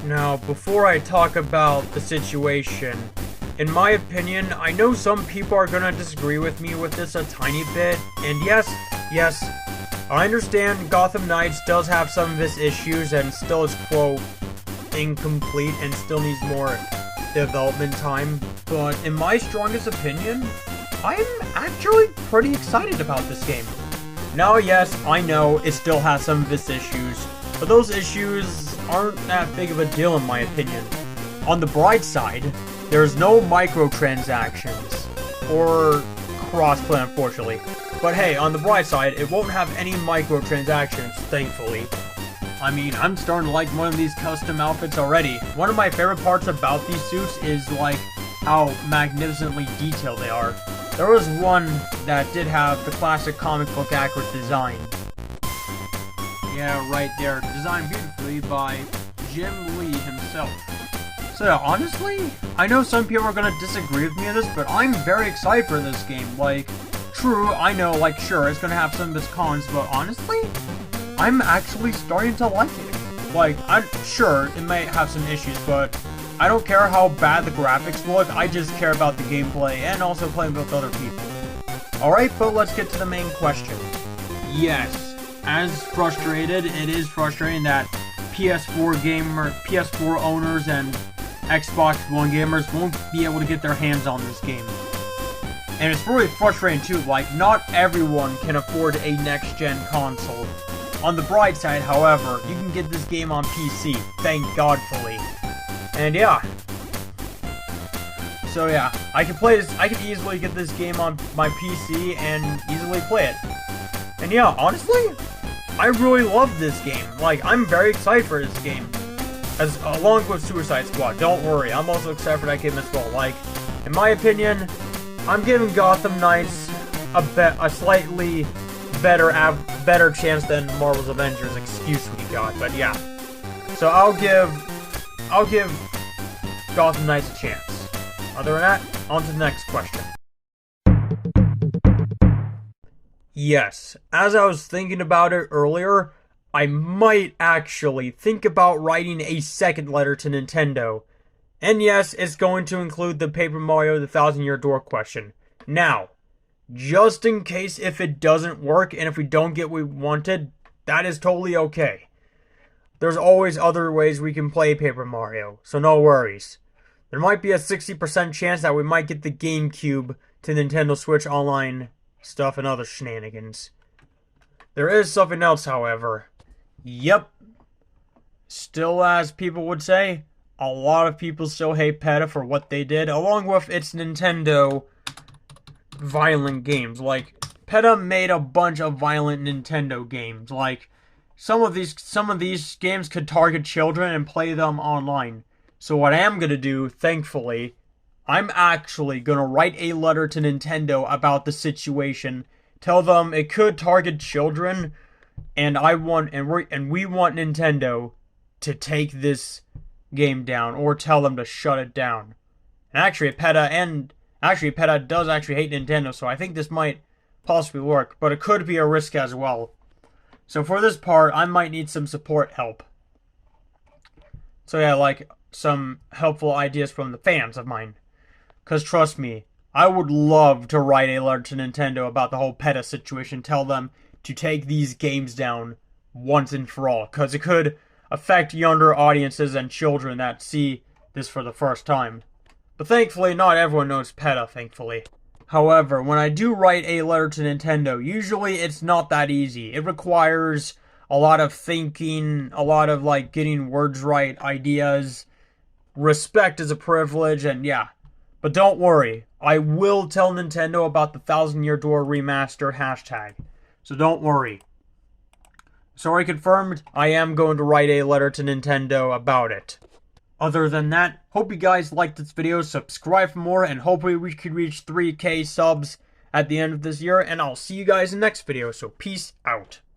Now, before I talk about the situation, in my opinion, I know some people are gonna disagree with me with this a tiny bit, and yes, I understand Gotham Knights does have some of its issues and still is, quote, incomplete and still needs more development time, but in my strongest opinion, I'm actually pretty excited about this game. Now, yes, I know it still has some of its issues, but those issues aren't that big of a deal in my opinion. On the bright side, there's no microtransactions, or crossplay unfortunately. But hey, on the bright side, it won't have any microtransactions, thankfully. I mean, I'm starting to like one of these custom outfits already. One of my favorite parts about these suits is like how magnificently detailed they are. There was one that did have the classic comic book accurate design. Yeah, right there. Designed beautifully by Jim Lee himself. So yeah, honestly, I know some people are gonna disagree with me on this, but I'm very excited for this game. Like, true, I know, like, sure, it's gonna have some of its cons, but honestly, I'm actually starting to like it. Like, I'm sure it might have some issues, but I don't care how bad the graphics look, I just care about the gameplay and also playing with other people. Alright, but let's get to the main question. Yes, as frustrated, it is frustrating that PS4 owners and Xbox One gamers won't be able to get their hands on this game. And it's really frustrating too, like, not everyone can afford a next-gen console. On the bright side, however, you can get this game on PC, thank Godfully. And yeah. So yeah, I can easily get this game on my PC and easily play it. And yeah, honestly, I really love this game. Like, I'm very excited for this game. Along with Suicide Squad, don't worry, I'm also excited for that game as well. Like, in my opinion, I'm giving Gotham Knights a slightly better chance than Marvel's Avengers. Excuse me, God, but yeah. So I'll give Gotham Knights a chance. Other than that, on to the next question. Yes, as I was thinking about it earlier, I might actually think about writing a second letter to Nintendo. And yes, it's going to include the Paper Mario the Thousand Year Door question. Now, just in case if it doesn't work and if we don't get what we wanted, that is totally okay. There's always other ways we can play Paper Mario, so no worries. There might be a 60% chance that we might get the GameCube to Nintendo Switch Online stuff and other shenanigans. There is something else, however. Yep. Still, as people would say, a lot of people still hate PETA for what they did, along with its Nintendo violent games. Like, PETA made a bunch of violent Nintendo games. Like, some of these games could target children and play them online. So what I am gonna do, thankfully, I'm actually gonna write a letter to Nintendo about the situation. Tell them it could target children, and we want Nintendo to take this game down, or tell them to shut it down. And actually, PETA does actually hate Nintendo, so I think this might possibly work, but it could be a risk as well. So for this part, I might need some support help. So yeah, like some helpful ideas from the fans of mine. Because trust me, I would love to write a letter to Nintendo about the whole PETA situation. Tell them to take these games down once and for all. Because it could affect younger audiences and children that see this for the first time. But thankfully, not everyone knows PETA, thankfully. However, when I do write a letter to Nintendo, usually it's not that easy. It requires a lot of thinking, a lot of, like, getting words right, ideas. Respect is a privilege, and yeah. But don't worry, I will tell Nintendo about the Thousand Year Door Remaster hashtag. So don't worry. Sorry, confirmed, I am going to write a letter to Nintendo about it. Other than that, hope you guys liked this video, subscribe for more, and hopefully we could reach 3K subs at the end of this year, and I'll see you guys in the next video, so peace out.